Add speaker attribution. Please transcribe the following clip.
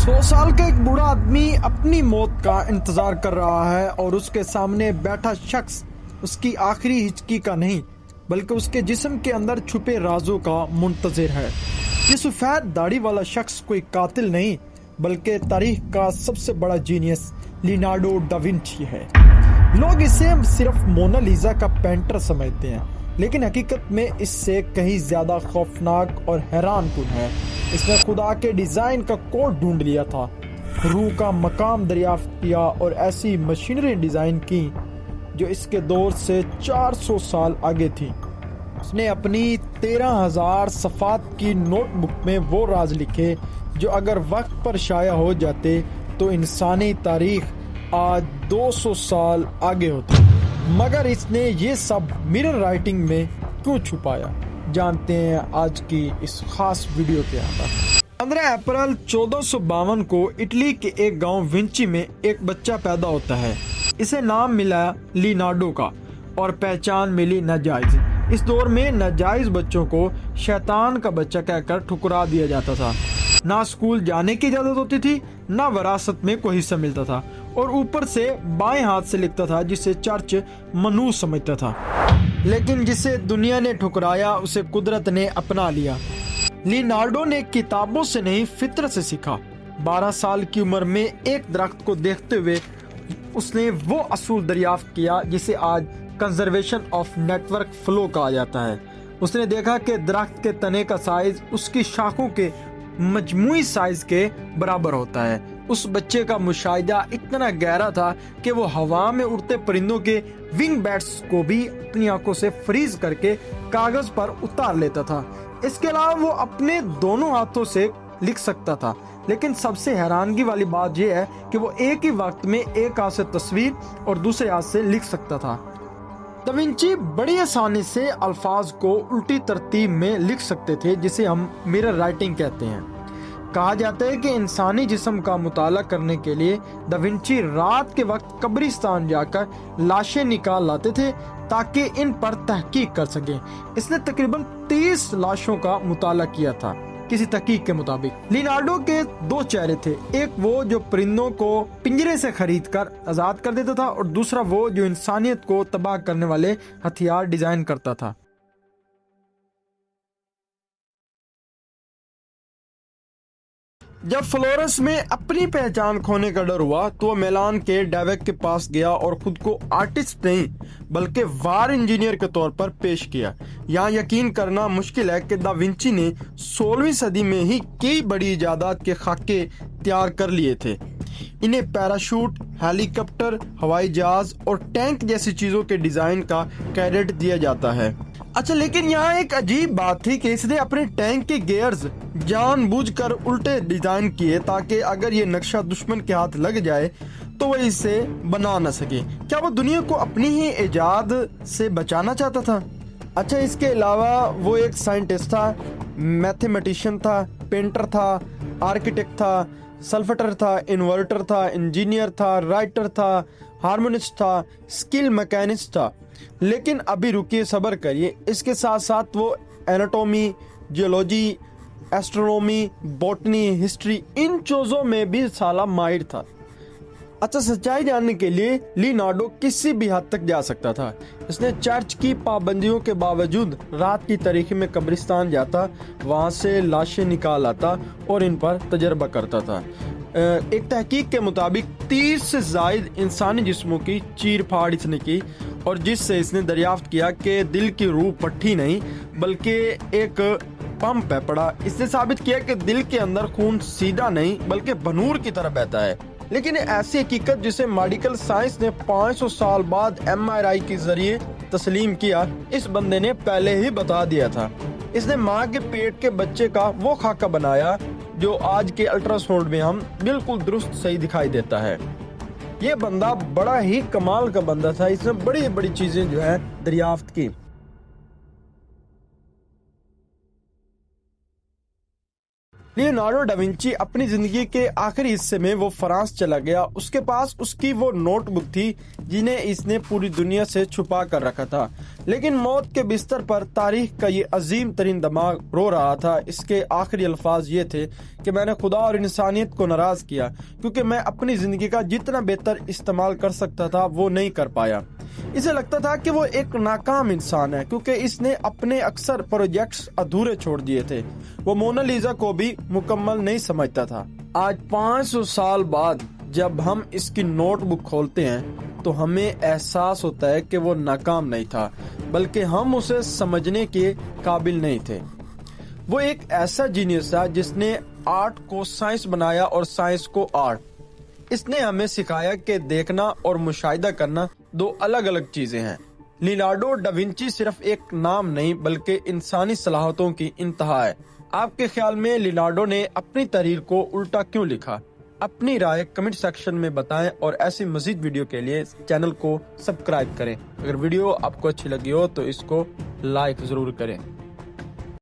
Speaker 1: 100 साल का एक बूढ़ा आदमी अपनी मौत का इंतजार कर रहा है और उसके सामने बैठा शख्स उसकी आखिरी हिचकी का नहीं बल्कि उसके जिस्म के अंदर छुपे राजों का मुंतजिर है। ये सफेद दाढ़ी वाला शख्स कोई कातिल नहीं बल्कि तारीख का सबसे बड़ा जीनियस लियोनार्डो डा विंची है। लोग इसे सिर्फ मोनालिसा का पेंटर समझते हैं, लेकिन हकीकत में इससे कहीं ज्यादा खौफनाक और हैरान कुन है। इसने खुदा के डिजाइन का कोड ढूंढ लिया था, रूह का मकाम दरियाफ्त किया और ऐसी मशीनरी डिजाइन की जो इसके दौर से 400 साल आगे थी। उसने अपनी 13,000 सफ़ात की नोटबुक में वो राज लिखे जो अगर वक्त पर शाया हो जाते तो इंसानी तारीख आज 200 साल आगे होती। मगर इसने ये सब मिरर राइटिंग में क्यों छुपाया, जानते हैं आज की इस खास वीडियो के अंदर। 15 अप्रैल 1452 को इटली के एक गांव विंची में एक बच्चा पैदा होता है। इसे नाम मिला लियोनार्डो का और पहचान मिली नाजायज। इस दौर में नाजायज बच्चों को शैतान का बच्चा कहकर ठुकरा दिया जाता था। ना स्कूल जाने की इजाजत होती थी, ना विरासत में कोई हिस्सा मिलता था और ऊपर से बाएं हाथ से लिखता था जिसे चर्च मनूस समझता था। लेकिन जिसे दुनिया ने ठुकराया उसे कुदरत ने अपना लिया। लियोनार्डो ने किताबों से नहीं फितरत से सीखा। 12 साल की उम्र में एक दरख्त को देखते हुए उसने वो असूल दरियाफ्त किया जिसे आज कंजर्वेशन ऑफ नेटवर्क फ्लो कहा जाता है। उसने देखा कि दरख्त के तने का साइज उसकी शाखों के मजमूई साइज के बराबर होता है। उस बच्चे का मुशाहिदा इतना गहरा था कि वो हवा में उड़ते परिंदों के विंग बैट्स को भी अपनी आंखों से फ्रीज करके कागज पर उतार लेता था। इसके अलावा वो अपने दोनों हाथों से लिख सकता था। लेकिन सबसे हैरानगी वाली बात यह है कि वो एक ही वक्त में एक हाथ से तस्वीर और दूसरे हाथ से लिख सकता था। दा विंची बड़ी आसानी से अल्फाज को उल्टी तरतीब में लिख सकते थे, जिसे हम मिरर राइटिंग कहते हैं। कहा जाता है कि इंसानी जिस्म का मुताला करने के लिए दा विंची रात के वक्त कब्रिस्तान जाकर लाशें निकाल लाते थे ताकि इन पर तहकीक कर सकें। इसने तकरीबन 30 लाशों का मुताला किया था। किसी तहकीक के मुताबिक लियोनार्डो के 2 चेहरे थे, एक वो जो परिंदों को पिंजरे से खरीदकर आजाद कर देता था और दूसरा वो जो इंसानियत को तबाह करने वाले हथियार डिजाइन करता था। जब फ्लोरेंस में अपनी पहचान खोने का डर हुआ तो वो मिलान के डेवेक के पास गया और खुद को आर्टिस्ट नहीं बल्कि वार इंजीनियर के तौर पर पेश किया। यहाँ यकीन करना मुश्किल है कि दा विंची ने 16वीं सदी में ही कई बड़ी इजादात के खाके तैयार कर लिए थे। इन्हें पैराशूट, हेलीकॉप्टर, हवाई जहाज और टैंक जैसी चीजों के डिजाइन का क्रेडिट दिया जाता है। अच्छा, लेकिन यहाँ एक अजीब बात थी कि इसने अपने टैंक के गियर्स जानबूझकर उल्टे डिजाइन किए ताकि अगर ये नक्शा दुश्मन के हाथ लग जाए तो वह इसे बना न सके। क्या वो दुनिया को अपनी ही इजाद से बचाना चाहता था? अच्छा, इसके अलावा वो एक साइंटिस्ट था, मैथमेटिशियन था, पेंटर था, आर्किटेक्ट था, सल्फेटर था, इन्वर्टर था, इंजीनियर था, राइटर था, हार्मोनिस्ट था, स्किल मैकेनिस्ट था। लेकिन अभी रुकिए, सब्र करिए। इसके साथ साथ वो anatomy, geology, astronomy, botany, history, इन चीजों में भी साला माहिर था। अच्छा, सच्चाई जानने के लिए लियोनार्डो किसी भी हद तक जा सकता था। इसने चर्च की पाबंदियों के बावजूद रात की तारीख में कब्रिस्तान जाता, वहां से लाशें निकाल आता और इन पर तजर्बा करता था। एक तहकीक के मुताबिक 30 से जायद इंसानी जिस्मों की चीर फाड़ इसने की और जिससे इसने दरियाफ्त किया कि दिल की रूह पट्टी नहीं बल्कि एक पंप है पड़ा। इसने साबित किया कि दिल के अंदर खून सीधा नहीं बल्कि बनूर की तरह बहता है। लेकिन ऐसी हकीकत जिसे मेडिकल साइंस ने 500 साल बाद MRI के जरिए तस्लीम किया, इस बंदे ने पहले ही बता दिया था। इसने माँ के पेट के बच्चे का वो खाका बनाया जो आज के अल्ट्रासाउंड में हम बिल्कुल दुरुस्त सही दिखाई देता है। ये बंदा बड़ा ही कमाल का बंदा था। इसने बड़ी बड़ी चीजें जो है दरियाफ्त की। लियोनार्डो डा विंची अपनी जिंदगी के आखिरी हिस्से में वो फ्रांस चला गया। उसके पास उसकी वो नोटबुक थी जिन्हें इसने पूरी दुनिया से छुपा कर रखा था, लेकिन मौत के बिस्तर पर तारीख का ये अजीम तरीन दिमाग रो रहा था। इसके आखिरी अल्फाज ये थे कि मैंने खुदा और इंसानियत को नाराज किया क्योंकि मैं अपनी जिंदगी का जितना बेहतर इस्तेमाल कर सकता था वो नहीं कर पाया। इसे लगता था कि वो एक नाकाम इंसान है क्योंकि इसने अपने अक्सर प्रोजेक्ट्स अधूरे छोड़ दिए थे। वो मोनालिसा को भी मुकम्मल नहीं समझता था। आज 500 साल बाद जब हम इसकी नोटबुक खोलते हैं तो हमें एहसास होता है कि वो नाकाम नहीं था, बल्कि हम उसे समझने के काबिल नहीं थे। वो एक ऐसा जीनियस था जिसने आर्ट को साइंस बनाया और साइंस को आर्ट। इसने हमें सिखाया कि देखना और मुशाहिदा करना दो अलग अलग चीजें हैं। लियोनार्डो डा विंची सिर्फ एक नाम नहीं बल्कि इंसानी सलाहियतों की इंतहा है। आपके ख्याल में लियोनार्डो ने अपनी तहरीर को उल्टा क्यों लिखा? अपनी राय कमेंट सेक्शन में बताएं और ऐसी मजीद वीडियो के लिए चैनल को सब्सक्राइब करें। अगर वीडियो आपको अच्छी लगी हो तो इसको लाइक जरूर करें।